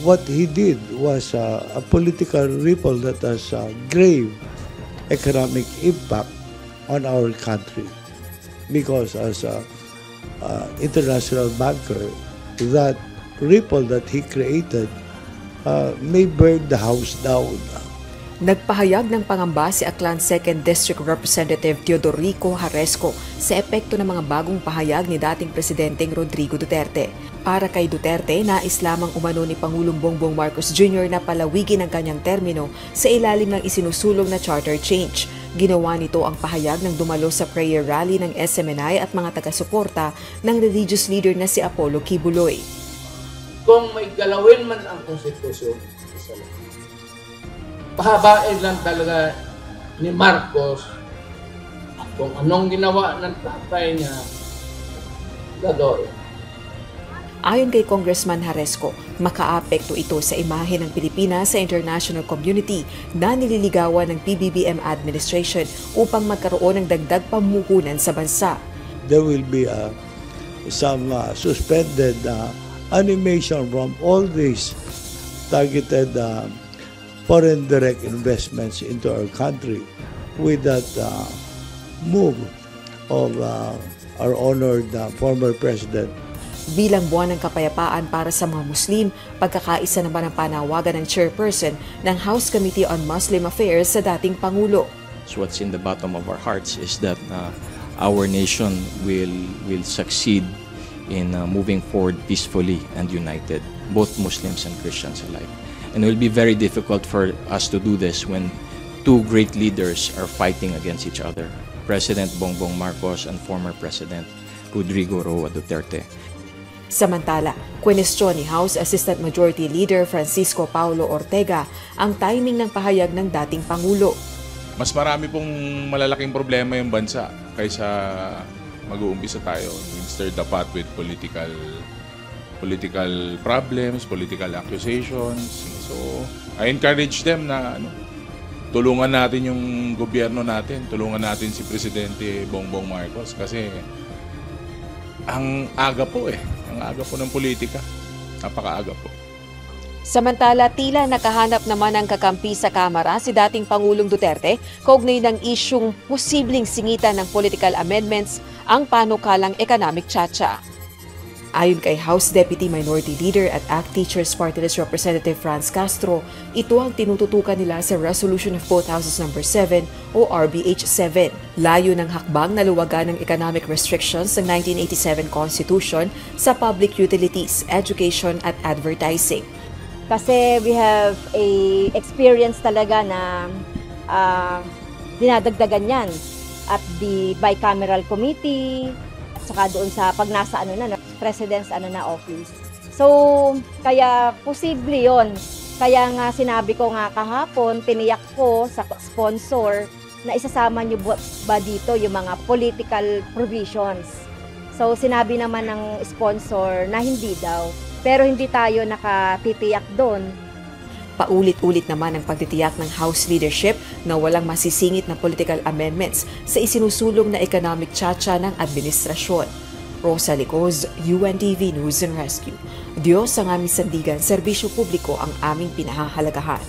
what he did was a political ripple that has grave economic impact on our country, because as a international banker, that ripple that he created may burn the house down. Nagpahayag ng pangamba si Aklan 2nd District Representative Teodorico Haresco sa epekto ng mga bagong pahayag ni dating Presidenteng Rodrigo Duterte. Para kay Duterte, nais lamang umano ni Pangulong Bongbong Marcos Jr. na palawigin ang kanyang termino sa ilalim ng isinusulong na charter change. Ginawa nito ang pahayag ng dumalo sa prayer rally ng SMNI at mga taga-suporta ng religious leader na si Apollo Kibuloy. Kung may galawin man ang konstitusyon, isa lang. Pahabain lang talaga ni Marcos kung anong ginawa ng tatay niya, gagawin. Ayon kay Congressman Haresco, makaapekto ito sa imahe ng Pilipinas sa international community na nililigawan ng PBBM administration upang magkaroon ng dagdag pamuhunan sa bansa. There will be some suspended animation from all these targeted foreign direct investments into our country with that move of our honored former president. Bilang buwan ng kapayapaan para sa mga Muslim, pagkakaisa naman ang panawagan ng chairperson ng House Committee on Muslim Affairs sa dating Pangulo. So what's in the bottom of our hearts is that our nation will succeed in moving forward peacefully and united, both Muslims and Christians alike. And it will be very difficult for us to do this when two great leaders are fighting against each other, President Bongbong Marcos and former President Rodrigo Roa Duterte. Samantala, kwenestyon ni House Assistant Majority Leader Francisco Paulo Ortega ang timing ng pahayag ng dating Pangulo. Mas marami pong malalaking problema yung bansa kaysa mag-uumpisa tayo. Stir the pot with political problems, political accusations. So, I encourage them na tulungan natin yung gobyerno natin, tulungan natin si Presidente Bongbong Marcos kasi ang aga po ng politika. Napakaaga po. Samantala, tila nakahanap naman ng kakampi sa Kamara si dating Pangulong Duterte kaugnay ng isyung posibleng singitan ng political amendments ang panukalang economic tsa-tsa. Ayon kay House Deputy Minority Leader at ACT Teachers Party List Representative Franz Castro, ito ang tinututukan nila sa Resolution of Both Houses No. 7 o RBH 7. Layo ng hakbang na luwagan ng economic restrictions ng 1987 Constitution sa public utilities, education at advertising. Kasi we have a experience talaga na dinadagdagan yan at the bicameral committee, saka doon sa pag nasa president's office. So, kaya posible yon. Kaya nga sinabi ko nga kahapon, tiniyak ko sa sponsor na isasama niyo ba dito yung mga political provisions. So, sinabi naman ng sponsor na hindi daw. Pero hindi tayo nakatitiyak doon. Paulit-ulit naman ang pagtitiyak ng House leadership na walang masisingit na political amendments sa isinusulong na economic tsa-tsa ng administrasyon. Rosa Licoz, UNTV News and Rescue. Diyos ang aming sandigan, serbisyo publiko ang aming pinahahalagahan.